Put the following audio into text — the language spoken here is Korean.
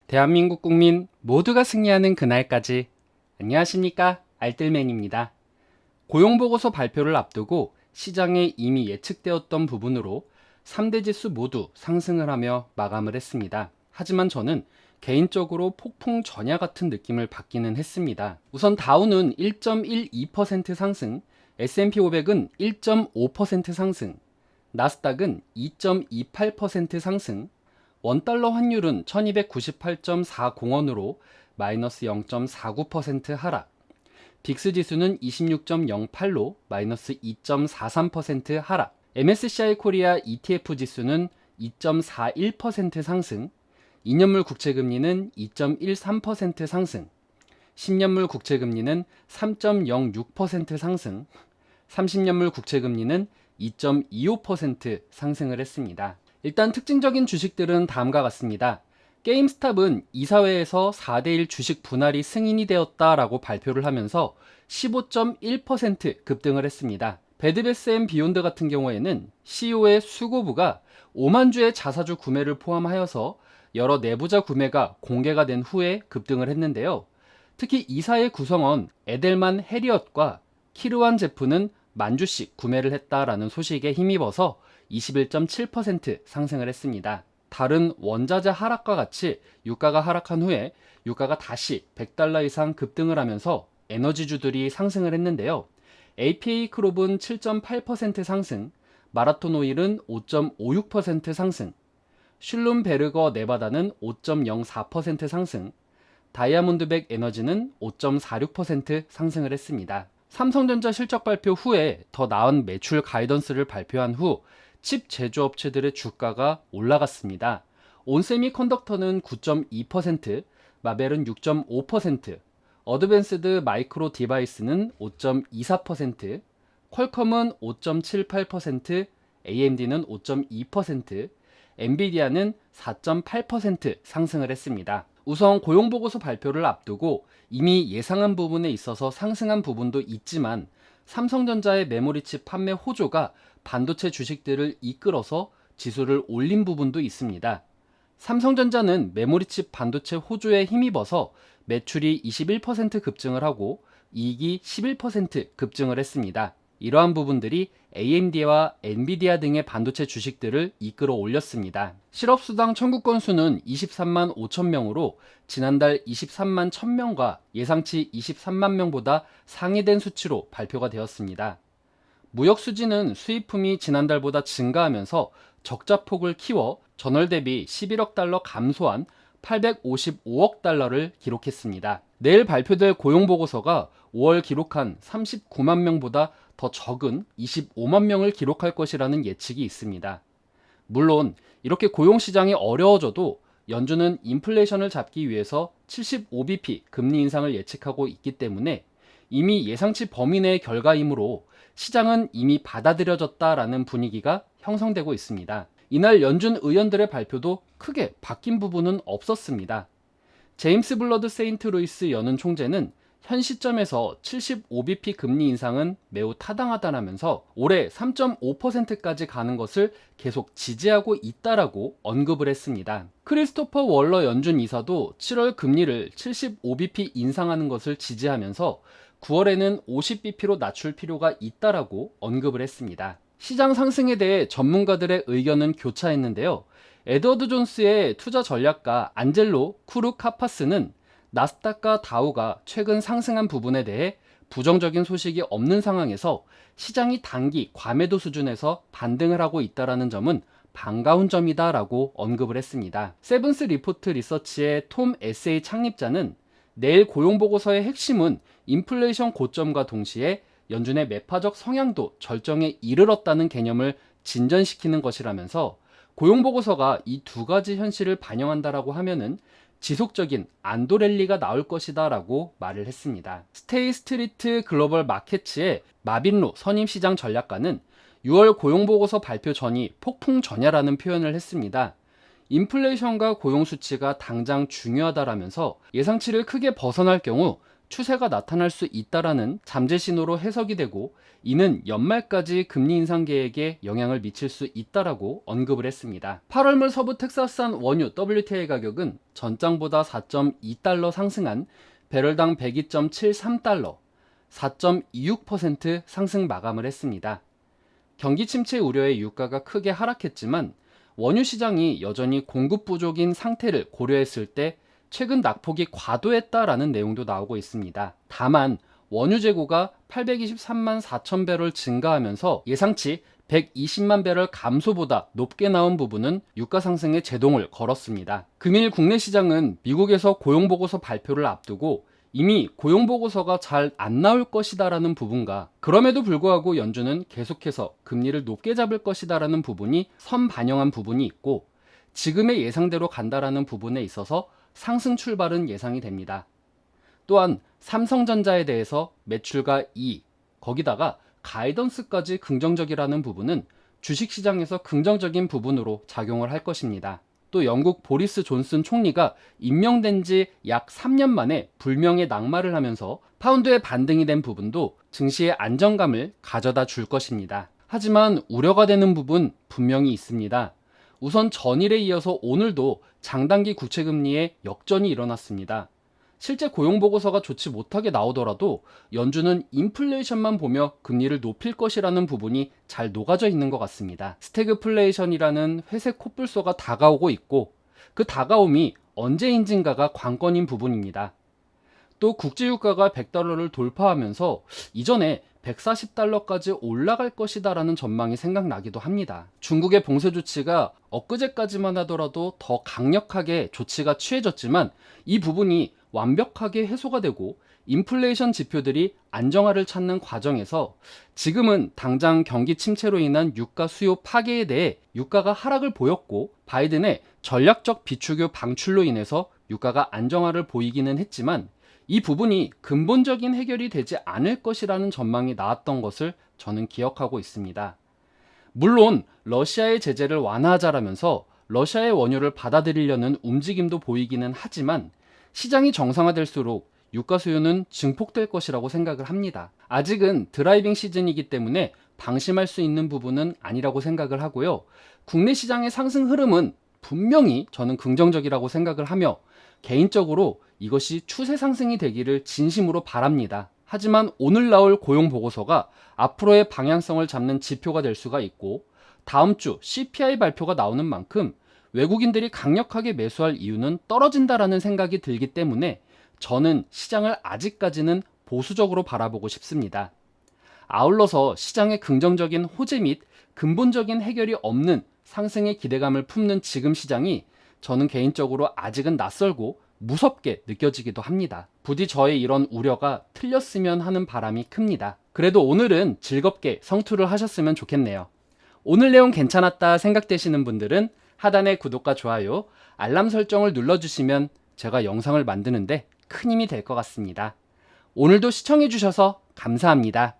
대한민국 국민 모두가 승리하는 그날까지. 안녕하십니까, 알뜰맨입니다. 고용보고서 발표를 앞두고 시장에 이미 예측되었던 부분으로 3대 지수 모두 상승을 하며 마감을 했습니다. 하지만 저는 개인적으로 폭풍 전야 같은 느낌을 받기는 했습니다. 우선 다우는 1.12% 상승, S&P 500은 1.5% 상승, 나스닥은 2.28% 상승, 원달러 환율은 1298.40원으로 마이너스 0.49% 하락, 빅스 지수는 26.08로 마이너스 2.43% 하락, MSCI 코리아 ETF 지수는 2.41% 상승, 2년물 국채금리는 2.13% 상승, 10년물 국채금리는 3.06% 상승, 30년물 국채금리는 2.25% 상승을 했습니다. 일단 특징적인 주식들은 다음과 같습니다. 게임스탑은 이사회에서 4대1 주식 분할이 승인이 되었다라고 발표를 하면서 15.1% 급등을 했습니다. 베드베스앤비욘드 같은 경우에는 CEO의 수고부가 5만 주의 자사주 구매를 포함하여서 여러 내부자 구매가 공개가 된 후에 급등을 했는데요. 특히 이사의 구성원 에델만 해리엇과 키르완 제프는 만주씩 구매를 했다라는 소식에 힘입어서 21.7% 상승을 했습니다. 다른 원자재 하락과 같이 유가가 하락한 후에 유가가 다시 $100 이상 급등을 하면서 에너지주들이 상승을 했는데요. APA 크롭은 7.8% 상승, 마라톤 오일은 5.56% 상승, 슐룸베르거 네바다는 5.04% 상승, 다이아몬드백 에너지는 5.46% 상승을 했습니다. 삼성전자 실적 발표 후에 더 나은 매출 가이던스를 발표한 후 칩 제조업체들의 주가가 올라갔습니다. 온세미컨덕터는 9.2%, 마벨은 6.5%, 어드밴스드 마이크로 디바이스는 5.24%, 퀄컴은 5.78%, AMD는 5.2%, 엔비디아는 4.8% 상승을 했습니다. 우선 고용보고서 발표를 앞두고 이미 예상한 부분에 있어서 상승한 부분도 있지만 삼성전자의 메모리칩 판매 호조가 반도체 주식들을 이끌어서 지수를 올린 부분도 있습니다. 삼성전자는 메모리칩 반도체 호조에 힘입어서 매출이 21% 급증을 하고 이익이 11% 급증을 했습니다. 이러한 부분들이 AMD와 엔비디아 등의 반도체 주식들을 이끌어 올렸습니다. 실업수당 청구 건수는 23만 5천 명으로 지난달 23만 1,000명과 예상치 23만 명보다 상회된 수치로 발표가 되었습니다. 무역 수지는 수입품이 지난달보다 증가하면서 적자폭을 키워 전월 대비 11억 달러 감소한 855억 달러를 기록했습니다. 내일 발표될 고용보고서가 5월 기록한 39만 명보다 더 적은 25만 명을 기록할 것이라는 예측이 있습니다. 물론 이렇게 고용시장이 어려워져도 연준은 인플레이션을 잡기 위해서 75bp 금리 인상을 예측하고 있기 때문에 이미 예상치 범위 내의 결과이므로 시장은 이미 받아들여졌다라는 분위기가 형성되고 있습니다. 이날 연준 의원들의 발표도 크게 바뀐 부분은 없었습니다. 제임스 블러드 세인트루이스 연은 총재는 현 시점에서 75bp 금리 인상은 매우 타당하다라면서 올해 3.5%까지 가는 것을 계속 지지하고 있다라고 언급을 했습니다. 크리스토퍼 월러 연준 이사도 7월 금리를 75bp 인상하는 것을 지지하면서 9월에는 50bp로 낮출 필요가 있다라고 언급을 했습니다. 시장 상승에 대해 전문가들의 의견은 교차했는데요. 에드워드 존스의 투자 전략가 안젤로 쿠르카파스는 나스닥과 다우가 최근 상승한 부분에 대해 부정적인 소식이 없는 상황에서 시장이 단기 과매도 수준에서 반등을 하고 있다는 점은 반가운 점이다라고 언급을 했습니다. 세븐스 리포트 리서치의 톰 에세이 창립자는 내일 고용보고서의 핵심은 인플레이션 고점과 동시에 연준의 매파적 성향도 절정에 이르렀다는 개념을 진전시키는 것이라면서 고용보고서가 이 두 가지 현실을 반영한다라고 하면은 지속적인 안도 랠리가 나올 것이다 라고 말을 했습니다. 스테이 스트리트 글로벌 마켓츠의 마빈로 선임시장 전략가는 6월 고용보고서 발표 전이 폭풍 전야라는 표현을 했습니다. 인플레이션과 고용 수치가 당장 중요하다라면서 예상치를 크게 벗어날 경우 추세가 나타날 수 있다라는 잠재 신호로 해석이 되고, 이는 연말까지 금리 인상 계획에 영향을 미칠 수 있다라고 언급을 했습니다. 8월 말 서부 텍사스산 원유 WTI 가격은 전장보다 4.2달러 상승한 배럴당 102.73달러, 4.26% 상승 마감을 했습니다. 경기 침체 우려에 유가가 크게 하락했지만 원유 시장이 여전히 공급 부족인 상태를 고려했을 때 최근 낙폭이 과도했다라는 내용도 나오고 있습니다. 다만 원유 재고가 823만 4천 배럴 증가하면서 예상치 120만 배럴 감소보다 높게 나온 부분은 유가 상승에 제동을 걸었습니다. 금일 국내 시장은 미국에서 고용보고서 발표를 앞두고 이미 고용보고서가 잘 안 나올 것이다라는 부분과, 그럼에도 불구하고 연준은 계속해서 금리를 높게 잡을 것이다라는 부분이 선반영한 부분이 있고, 지금의 예상대로 간다라는 부분에 있어서 상승 출발은 예상이 됩니다. 또한 삼성전자에 대해서 매출가 2, 거기다가 가이던스까지 긍정적이라는 부분은 주식시장에서 긍정적인 부분으로 작용을 할 것입니다. 또 영국 보리스 존슨 총리가 임명된 지 약 3년 만에 불명예 낙마를 하면서 파운드에 반등이 된 부분도 증시의 안정감을 가져다 줄 것입니다. 하지만 우려가 되는 부분 분명히 있습니다. 우선 전일에 이어서 오늘도 장단기 국채금리에 역전이 일어났습니다. 실제 고용보고서가 좋지 못하게 나오더라도 연준은 인플레이션만 보며 금리를 높일 것이라는 부분이 잘 녹아져 있는 것 같습니다. 스태그플레이션이라는 회색 코뿔소가 다가오고 있고, 그 다가옴이 언제인지가 관건인 부분입니다. 또 국제유가가 100달러를 돌파하면서 이전에 140달러까지 올라갈 것이다 라는 전망이 생각나기도 합니다. 중국의 봉쇄 조치가 엊그제까지만 하더라도 더 강력하게 조치가 취해졌지만 이 부분이 완벽하게 해소가 되고 인플레이션 지표들이 안정화를 찾는 과정에서 지금은 당장 경기 침체로 인한 유가 수요 파괴에 대해 유가가 하락을 보였고, 바이든의 전략적 비축유 방출로 인해서 유가가 안정화를 보이기는 했지만 이 부분이 근본적인 해결이 되지 않을 것이라는 전망이 나왔던 것을 저는 기억하고 있습니다. 물론 러시아의 제재를 완화하자라면서 러시아의 원유를 받아들이려는 움직임도 보이기는 하지만 시장이 정상화될수록 유가 수요는 증폭될 것이라고 생각을 합니다. 아직은 드라이빙 시즌이기 때문에 방심할 수 있는 부분은 아니라고 생각을 하고요. 국내 시장의 상승 흐름은 분명히 저는 긍정적이라고 생각을 하며 개인적으로 이것이 추세 상승이 되기를 진심으로 바랍니다. 하지만 오늘 나올 고용 보고서가 앞으로의 방향성을 잡는 지표가 될 수가 있고, 다음 주 CPI 발표가 나오는 만큼 외국인들이 강력하게 매수할 이유는 떨어진다라는 생각이 들기 때문에 저는 시장을 아직까지는 보수적으로 바라보고 싶습니다. 아울러서 시장의 긍정적인 호재 및 근본적인 해결이 없는 상승의 기대감을 품는 지금 시장이 저는 개인적으로 아직은 낯설고 무섭게 느껴지기도 합니다. 부디 저의 이런 우려가 틀렸으면 하는 바람이 큽니다. 그래도 오늘은 즐겁게 성투를 하셨으면 좋겠네요. 오늘 내용 괜찮았다 생각되시는 분들은 하단의 구독과 좋아요, 알람 설정을 눌러주시면 제가 영상을 만드는데 큰 힘이 될 것 같습니다. 오늘도 시청해주셔서 감사합니다.